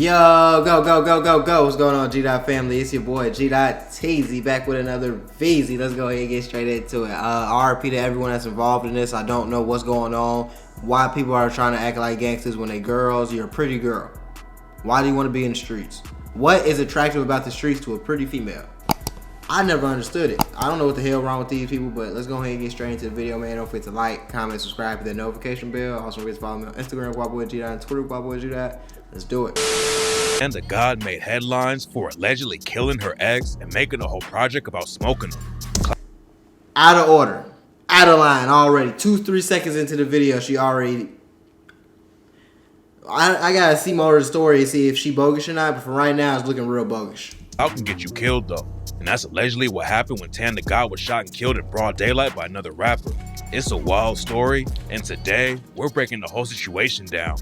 Yo, go. What's going on, G-Dot family? It's your boy, G-Dot Teasy, back with another VZ. Let's go ahead and get straight into it. RP to everyone that's involved in this. I don't know what's going on. Why people are trying to act like gangsters when they girls. You're a pretty girl. Why do you want to be in the streets? What is attractive about the streets to a pretty female? I never understood it. I don't know what the hell wrong with these people, but let's go ahead and get straight into the video, man. Don't forget to like, comment, subscribe, hit that notification bell. Also, don't forget to follow me on Instagram, YBoyG-Dot, and Twitter, YBoyG-Dot. Let's do it. Tandagod made headlines for allegedly killing her ex and making a whole project about smoking them. Out of order. Out of line already. 2-3 seconds into the video, she already... I gotta see more of the story and see if she bogus or not, but for right now, it's looking real bogus. Clout can get you killed though, and that's allegedly what happened when Tandagod was shot and killed in broad daylight by another rapper. It's a wild story, and today, we're breaking the whole situation down.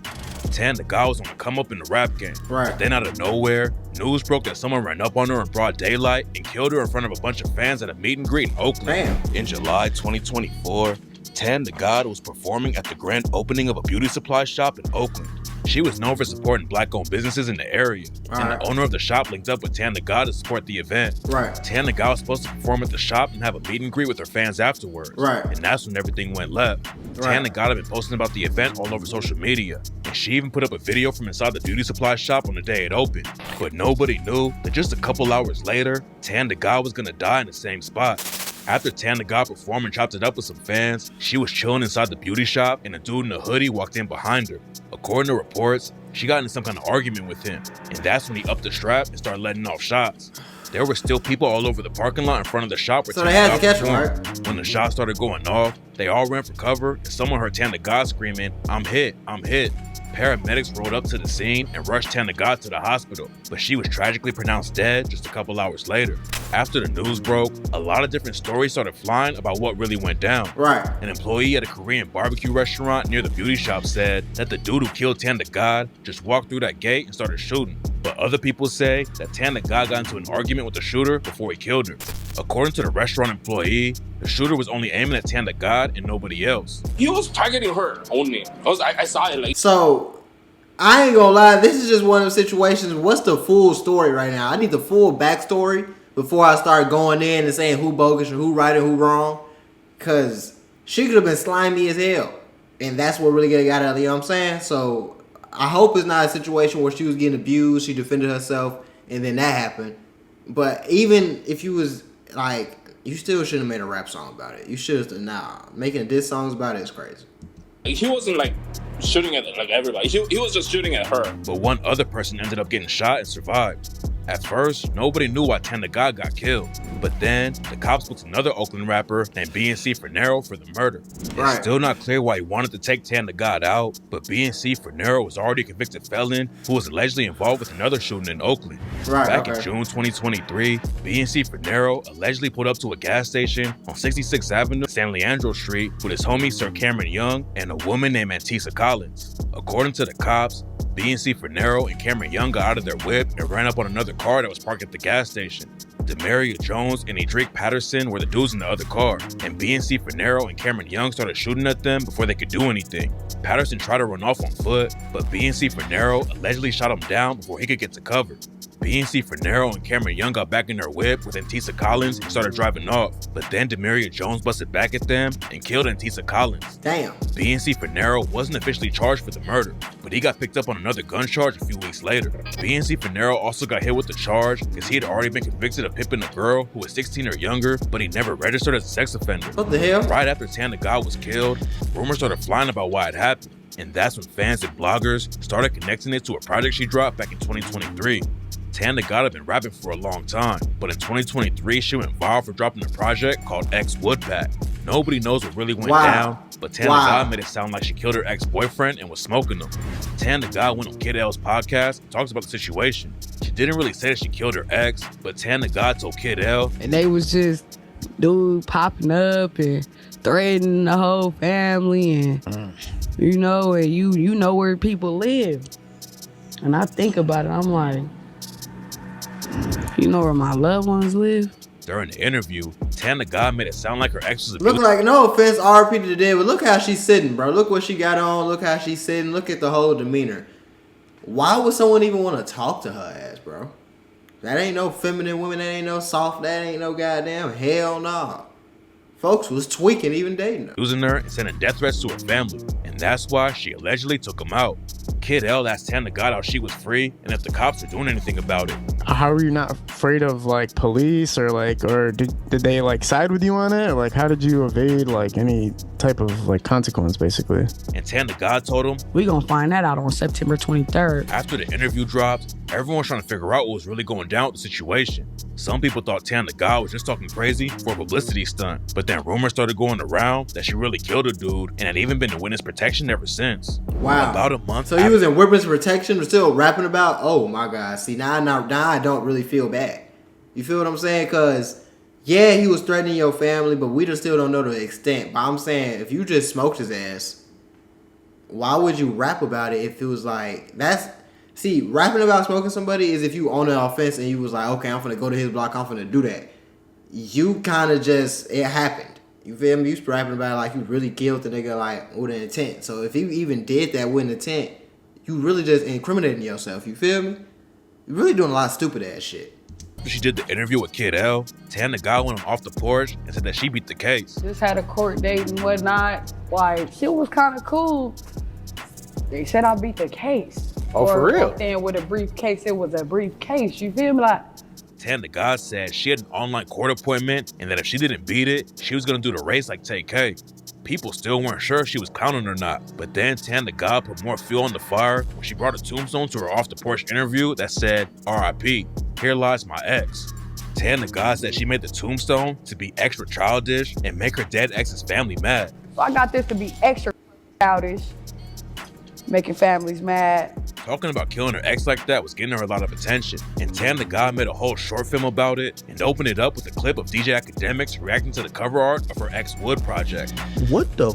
Tandagod was on the come up in the rap game. Right. Then out of nowhere, news broke that someone ran up on her in broad daylight and killed her in front of a bunch of fans at a meet and greet in Oakland. Damn. In July 2024, Tandagod was performing at the grand opening of a beauty supply shop in Oakland. She was known for supporting black-owned businesses in the area, and the owner of the shop linked up with Tandagod to support the event. Right. Tandagod was supposed to perform at the shop and have a meet and greet with her fans afterwards. Right. And that's when everything went left. Right. Tandagod had been posting about the event all over social media, and she even put up a video from inside the beauty supply shop on the day it opened. But nobody knew that just a couple hours later, Tandagod was gonna die in the same spot. After Tandagod performed and chopped it up with some fans, she was chilling inside the beauty shop and a dude in a hoodie walked in behind her. According to reports, she got into some kind of argument with him, and that's when he upped the strap and started letting off shots. There were still people all over the parking lot in front of the shop where So they had to catch him, performed. right? When the shots started going off, they all ran for cover and someone heard Tandagod screaming, "I'm hit, I'm hit." Paramedics rolled up to the scene and rushed Tandagod to the hospital, but she was tragically pronounced dead just a couple hours later. After the news broke, a lot of different stories started flying about what really went down. Right. An employee at a Korean barbecue restaurant near the beauty shop said that the dude who killed Tandagod just walked through that gate and started shooting. But other people say that Tandagod got into an argument with the shooter before he killed her. According to the restaurant employee, the shooter was only aiming at Tandagod and nobody else. He was targeting her only. I saw it like. So, I ain't gonna lie, this is just one of the situations. What's the full story right now? I need the full backstory before I start going in and saying who bogus or who right or who wrong. Because she could have been slimy as hell. And that's what really got out of it, you know what I'm saying? So, I hope it's not a situation where she was getting abused, she defended herself, and then that happened. But even if you was, like, you still shouldn't have made a rap song about it. You should have, making diss songs about it is crazy. He wasn't like shooting at like everybody. He was just shooting at her. But one other person ended up getting shot and survived. At first, nobody knew why Tandagod got killed, but then the cops booked another Oakland rapper named BNC Fernero for the murder. Right. It's still not clear why he wanted to take Tandagod out, but BNC Fernero was already a convicted felon who was allegedly involved with another shooting in Oakland. Back in June 2023, BNC Fernero allegedly pulled up to a gas station on 66th Avenue, San Leandro Street with his homie Sir Cameron Young and a woman named Antisa Collins. According to the cops, BNC Fernero and Cameron Young got out of their whip and ran up on another car that was parked at the gas station. Demaria Jones and Edric Patterson were the dudes in the other car, and BNC Fernero and Cameron Young started shooting at them before they could do anything. Patterson tried to run off on foot, but BNC Fernero allegedly shot him down before he could get to cover. BNC Fernero and Cameron Young got back in their whip with Antisa Collins and started driving off, but then Demaria Jones busted back at them and killed Antisa Collins. Damn. BNC Fernero wasn't officially charged for the murder, but he got picked up on another gun charge a few weeks later. BNC Fernero also got hit with the charge because he had already been convicted of pimping a girl who was 16 or younger, but he never registered as a sex offender. What the hell? Right after Tandagod was killed, rumors started flying about why it happened, and that's when fans and bloggers started connecting it to a project she dropped back in 2023. Tandagod had been rapping for a long time, but in 2023 she went viral for dropping a project called X Woodpack. Nobody knows what really went down, but Tandagod made it sound like she killed her ex-boyfriend and was smoking them. Tandagod went on Kid L's podcast and talks about the situation. She didn't really say that she killed her ex, but Tandagod told Kid L, and they was just dude popping up and threatening the whole family, and you know, and you know where people live. And I think about it, I'm like, you know where my loved ones live? During the interview, Tandagod made it sound like her ex was Look like, no offense, RP to the dead, but look how she's sitting, bro. Look what she got on. Look how she's sitting. Look at the whole demeanor. Why would someone even want to talk to her ass, bro? That ain't no feminine woman. That ain't no soft. That ain't no goddamn hell no. Folks was tweaking even dating her. Using her and sending death threats to her family. And that's why she allegedly took him out. Kid L asked Tandagod how she was free and if the cops are doing anything about it. How are you not afraid of like police or did they like side with you on it? Or, like how did you evade like any type of like consequence basically? And Tandagod told him, we gonna find that out on September 23rd. After the interview dropped, everyone was trying to figure out what was really going down with the situation. Some people thought Tandagod was just talking crazy for a publicity stunt, but then rumors started going around that she really killed a dude and had even been in witness protection ever since. Wow. About a month. So he was in witness protection, but still rapping about. Oh my God! See now I don't really feel bad. You feel what I'm saying? Cause yeah, he was threatening your family, but we just still don't know the extent. But I'm saying if you just smoked his ass, why would you rap about it if it was like that's. See, rapping about smoking somebody is if you own an offense and you was like, okay, I'm finna go to his block, I'm finna do that. You kind of just, it happened. You feel me? You rapping about it like you really killed the nigga like with an intent. So if you even did that with an intent, you really just incriminating yourself. You feel me? You're really doing a lot of stupid ass shit. After she did the interview with Kid L, Tandagod went off the porch and said that she beat the case. Just had a court date and whatnot. Like, shit was kind of cool. They said I beat the case. Oh, for real? Then with a briefcase, it was a briefcase. You feel me? Like, Tandagod said she had an online court appointment and that if she didn't beat it, she was gonna do the race like TK. People still weren't sure if she was clowning or not, but then Tandagod put more fuel on the fire when she brought a tombstone to her off the porch interview that said, "R.I.P. Here lies my ex." Tandagod said she made the tombstone to be extra childish and make her dead ex's family mad. So I got this to be extra childish, making families mad. Talking about killing her ex like that was getting her a lot of attention, and Tandagod made a whole short film about it and opened it up with a clip of DJ Academics reacting to the cover art of her X Wood project. What the?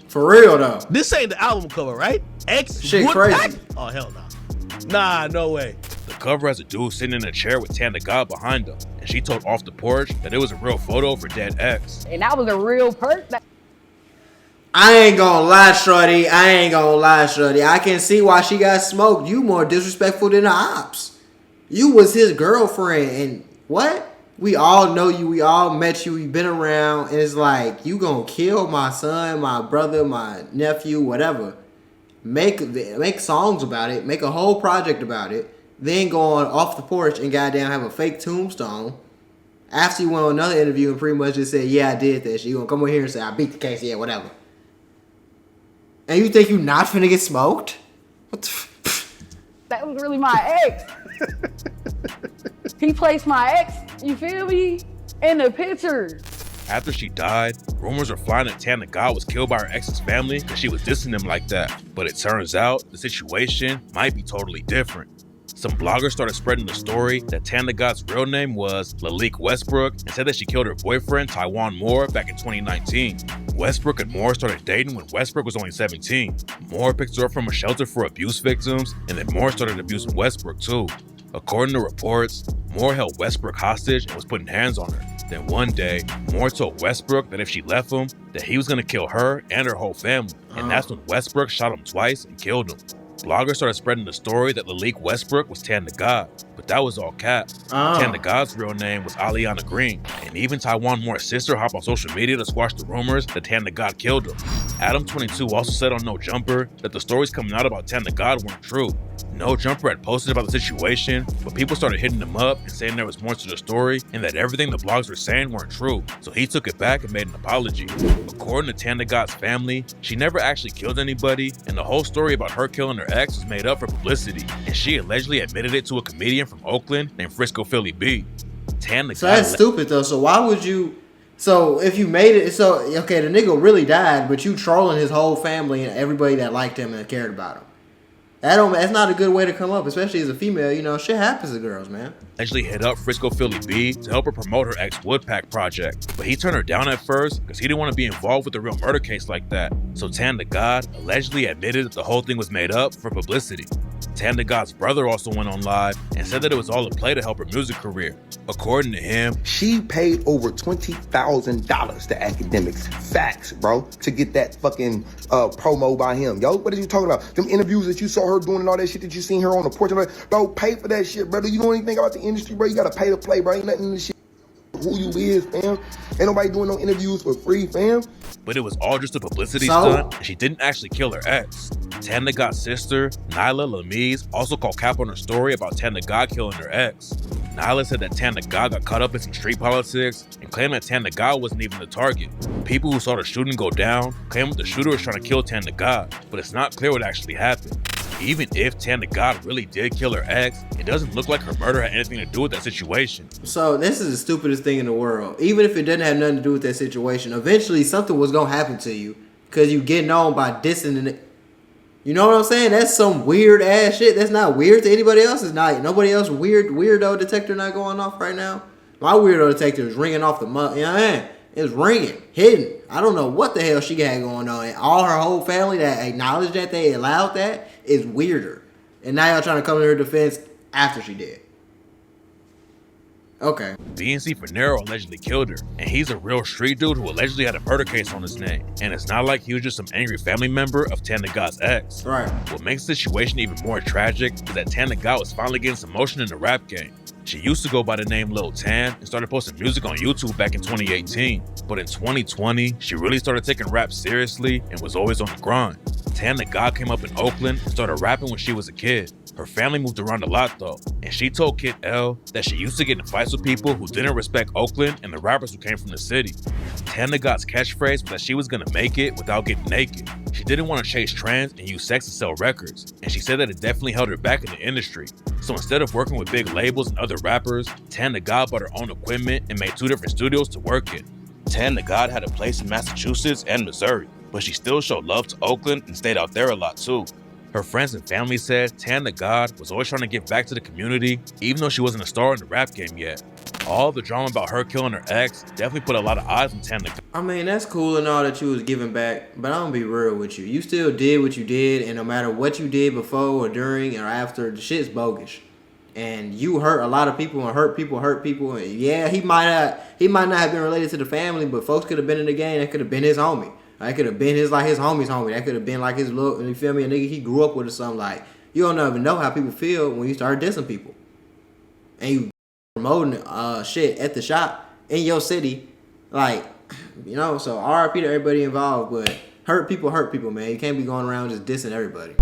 For real though. This ain't the album cover, right? X Shit Wood crazy. Pack? Oh hell no. Nah, no way. The cover has a dude sitting in a chair with Tandagod behind him, and she told Off the Porch that it was a real photo of her dead ex. And that was a real person. I ain't gonna lie, shorty. I can see why she got smoked. You more disrespectful than the ops. You was his girlfriend, and what? We all know you. We all met you. We been around, and it's like you gonna kill my son, my brother, my nephew, whatever. Make songs about it. Make a whole project about it. Then go on Off the Porch and goddamn have a fake tombstone. After you went on another interview and pretty much just said, "Yeah, I did that." She gonna come over here and say, "I beat the case." Yeah, whatever. And you think you not finna get smoked? What the That was really my ex. He placed my ex, you feel me, in the picture. After she died, rumors were flying that Tandagod was killed by her ex's family because she was dissing them like that. But it turns out the situation might be totally different. Some bloggers started spreading the story that Tandagod's real name was Lalique Westbrook and said that she killed her boyfriend, Taiwan Moore, back in 2019. Westbrook and Moore started dating when Westbrook was only 17. Moore picked her up from a shelter for abuse victims, and then Moore started abusing Westbrook too. According to reports, Moore held Westbrook hostage and was putting hands on her. Then one day, Moore told Westbrook that if she left him, that he was gonna kill her and her whole family. And that's when Westbrook shot him twice and killed him. Bloggers started spreading the story that Lalique Westbrook was Tandagod, but that was all cap. Tandagod's real name was Aliana Green, and even Taiwan Moore's sister hopped on social media to squash the rumors that Tandagod killed him. Adam22 also said on No Jumper that the stories coming out about Tandagod weren't true. No Jumper had posted about the situation, but people started hitting him up and saying there was more to the story and that everything the blogs were saying weren't true, so he took it back and made an apology. According to Tandagod's family, she never actually killed anybody, and the whole story about her killing her ex was made up for publicity, and she allegedly admitted it to a comedian from Oakland named Frisco Philly B. Tandagod. So that's stupid though. So why would you? So if you made it, so okay, the nigga really died, but you trolling his whole family and everybody that liked him and cared about him. That's not a good way to come up, especially as a female. You know, shit happens to girls, man. Allegedly hit up Frisco Philly B to help her promote her ex Woodpack project, but he turned her down at first because he didn't want to be involved with a real murder case like that. So Tandagod allegedly admitted that the whole thing was made up for publicity. Tandagod's brother also went on live and said that it was all a play to help her music career. According to him, she paid over $20,000 to academics. Facts, bro, to get that fucking promo by him. Yo, what are you talking about? Them interviews that you saw her doing and all that shit that you seen her on the porch. Bro, pay for that shit, brother. You know anything about the industry, bro? You gotta pay to play, bro. Ain't nothing in this shit. Who you is, fam. Ain't nobody doing no interviews for free, fam. But it was all just a publicity stunt, and she didn't actually kill her ex. Tandagod's sister, Nyla Lamise, also called cap on her story about Tandagod killing her ex. Nyla said that Tandagod got caught up in some street politics and claimed that Tandagod wasn't even the target. People who saw the shooting go down claimed that the shooter was trying to kill Tandagod, but it's not clear what actually happened. Even if Tandagod really did kill her ex, it doesn't look like her murder had anything to do with that situation. So this is the stupidest thing in the world. Even if it doesn't have nothing to do with that situation, eventually something was gonna happen to you because you getting on by dissing it. You know what I'm saying? That's some weird ass shit. That's not weird to anybody else. It's not. Nobody else weirdo detector not going off right now. My weirdo detector is ringing off the mug. You know what I mean? It's ringing, hidden. I don't know what the hell she had going on. And all her whole family that acknowledged that they allowed that is weirder. And now y'all trying to come to her defense after she did. Okay. BNC Finero allegedly killed her, and he's a real street dude who allegedly had a murder case on his name. And it's not like he was just some angry family member of Tandagod's ex. Right. What makes the situation even more tragic is that Tandagod was finally getting some motion in the rap game. She used to go by the name Lil Tan and started posting music on YouTube back in 2018. But in 2020, she really started taking rap seriously and was always on the grind. Tandagod came up in Oakland and started rapping when she was a kid. Her family moved around a lot though, and she told Kid L that she used to get in fights with people who didn't respect Oakland and the rappers who came from the city. Tandagod's catchphrase was that she was gonna make it without getting naked. She didn't want to chase trends and use sex to sell records, and she said that it definitely held her back in the industry. So instead of working with big labels and other rappers, Tandagod bought her own equipment and made 2 different studios to work in. Tandagod had a place in Massachusetts and Missouri, but she still showed love to Oakland and stayed out there a lot too. Her friends and family said Tandagod was always trying to give back to the community, even though she wasn't a star in the rap game yet. All the drama about her killing her ex definitely put a lot of eyes on Tandagod. I mean, that's cool and all that you was giving back, but I'm gonna be real with you. You still did what you did, and no matter what you did before or during or after, the shit's bogus. And you hurt a lot of people, and hurt people. And yeah, he might not have been related to the family, but folks could have been in the game. That could have been his homie. That could have been his homie's homie. That could have been like his little, you feel me, a nigga he grew up with or something. Like, you don't even know how people feel when you start dissing people. And you promoting shit at the shop in your city. Like, you know, so RIP to everybody involved, but hurt people, man. You can't be going around just dissing everybody.